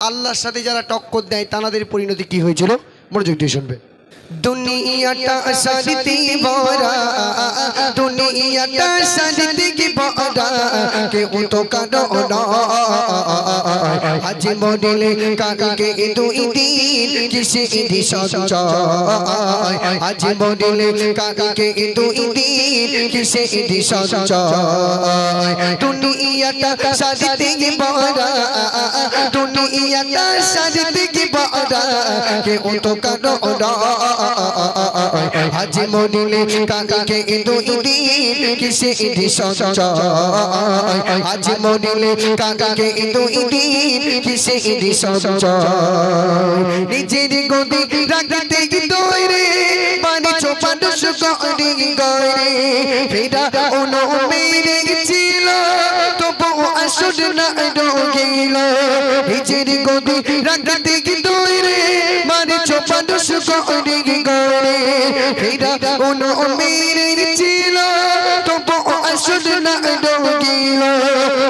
আল্লাহর সাথে যারা টক্কর দেয় তাদের পরিণতি কি হয়েছিল মনোযোগ দিয়ে শুনবে। দুনিয়াটা সাজিতে ভরা, দুনিয়াটা সাজিতে ভরা, কেউ তো কারো না। আজ মরিলে কাকে দুই দিন কিসে ইদি সঞ্চয়, আজ মরিলে কাকে দুই দিন কিসে ইদি সঞ্চয়। দুনিয়াটা সাজিতে ভরা, দুনিয়াটা সাজিতে ভরা, কেউ তো কারো না। আজ মরিলে কাকে দুই দিন কিসে ইদি সঞ্চয়, আজ মরিলে কাকে দুই দিন কিসে ইদি সঞ্চয়। নিজের গদি রাখতে দৌড়ে পানি চোপাদুষ করে গড়ে, ফেরা উনো মেরে ছিল তবু আসুন না রোগিল। নিজের গদি রাখতে দৌড়ে পানি চোপাদুষ করে গড়ে, ফেরা উনো মেরে ছিল তবু আসুন না রোগিল।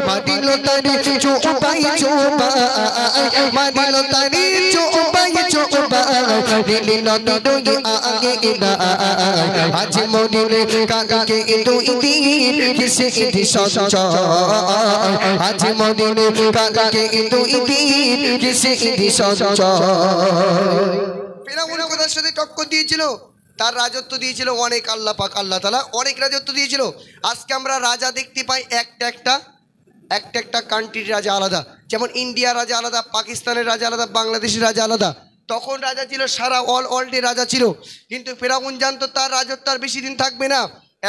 মারিল তারি চোপাই চোপাই, মারিল তারি চোপাই চোপাই, নীল নদী ডুবে আগে না। আজ মরিলে কাকে দুই দিন কিসে ইদি সঞ্চয়, আজ মরিলে কাকে দুই দিন কিসে ইদি সঞ্চয়। ফেরাউন কোথার সাথে টক্কর দিয়েছিল? তার রাজত্ব দিয়েছিল অনেক। আল্লাহ পাক আল্লাহ তাআলা অনেক রাজত্ব দিয়েছিল। আজকে আমরা রাজা দেখতে পাই একটা কান্ট্রির রাজা আলাদা, যেমন ইন্ডিয়ার রাজা আলাদা, পাকিস্তানের রাজা আলাদা, বাংলাদেশের রাজা আলাদা। তখন রাজা ছিল সারা ওয়ার্ল্ডে রাজা ছিল, কিন্তু ফেরাউন জানতো তার রাজত্ব আর বেশি দিন থাকবে না।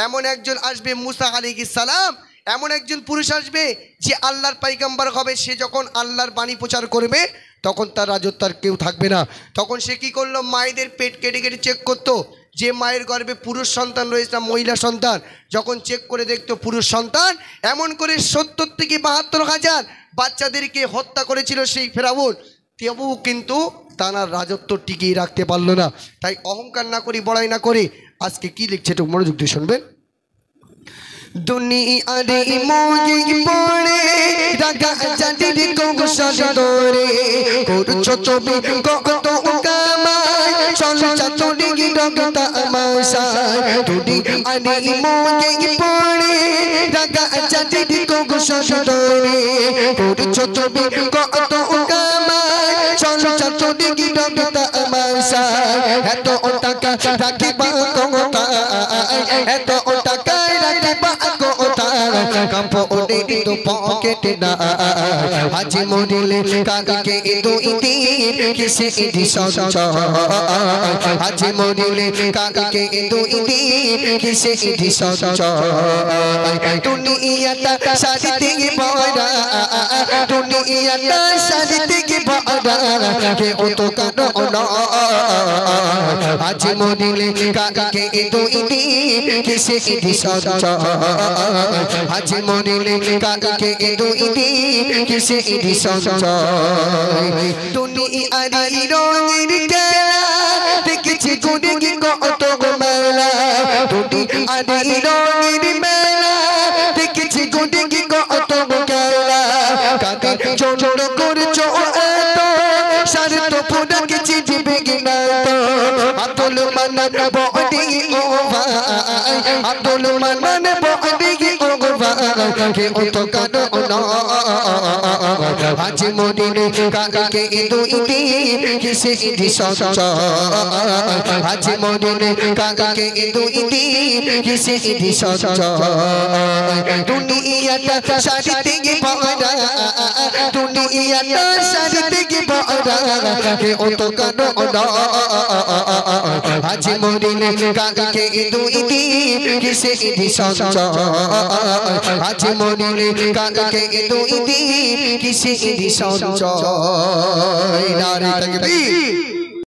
এমন একজন আসবে মুসা আলাইহিস সালাম, এমন একজন পুরুষ আসবে যে আল্লাহর পয়গম্বর হবে। সে যখন আল্লাহর বাণী প্রচার করবে তখন তার রাজত্ব আর কেউ থাকবে না। তখন সে কী করলো, মায়েদের পেট কেটে কেটে চেক করতো যে মায়ের গর্ভে পুরুষ সন্তান রয়েছে না মহিলা সন্তান। যখন চেক করে দেখতো পুরুষ সন্তান, এমন করে 70 থেকে 72,000 বাচ্চাদেরকে হত্যা করেছিল সেই ফেরাউন। তবুও কিন্তু তার রাজত্ব টিকিয়ে রাখতে পারলো না। তাই অহংকার না করি, বড়াই না করে আজকে কি লিখছে একটু মনোযোগ দিয়ে শুনবেন। দুনিয়ারে মজি পড়ে রাগা জাতির কৌশল ধরে, করছো তুমি কত কামাই চলছা তোরি রগতা আমাশায়। দুনিয়ারে মজি পড়ে রাগা জাতির কৌশল ধরে, করছো তুমি কত কামাই চলছা তোরি রগতা আমাশায়। এত টাকা রাখিবা কথা, এত টাকা রাখিবা কাপড়ে তো পকেটে না। আজ মরিলে কাকে দুই দিন কিসে ইদি সঞ্চয়, আজ মরিলে কাকে দুই দিন কিসে ইদি সঞ্চয়। দুনিয়াটা সাজিতে ভরা, দুনিয়াটা সাজিতে ভরা, কেউ তো কারো না। আজ মরিলে কাকে দুই দিন কিসে ইদি সঞ্চয়, আজ মরিলে কাকে দুই দিন কিসে ইদি সঞ্চয়। দুনিয়ারি রঙের খেলা দেখেছি ঘুরে কি কত মেলা, দুনিয়ারি রঙের মেলা দেখেছি ঘুরে কি কত খেলা। কাকে চোর করছো এত স্বার্থ পুরা কিছু দিবে কিনা তো। আব্দুল মান্নান বডি ও ভাই, আব্দুল মান্নান বডি ও ভাই, কেউ তো কারো না। আজ মরিলে কাকে দুই দিন কিসে ইদি সঞ্চয়, আজ মরিলে কাকে দুই দিন কিসে ইদি সঞ্চয়। দুনিয়াটা সাজিতে ভরা, দুনিয়াটা সাজিতে ভরা, কেউ তো কারো না। আজ মরিলে কাকে দুই দিন কিসে ইদি সঞ্চয়, আজ মরিলে কাকে দুই দিন কিসে ইদি সঞ্চয়। নারে তাকবীর।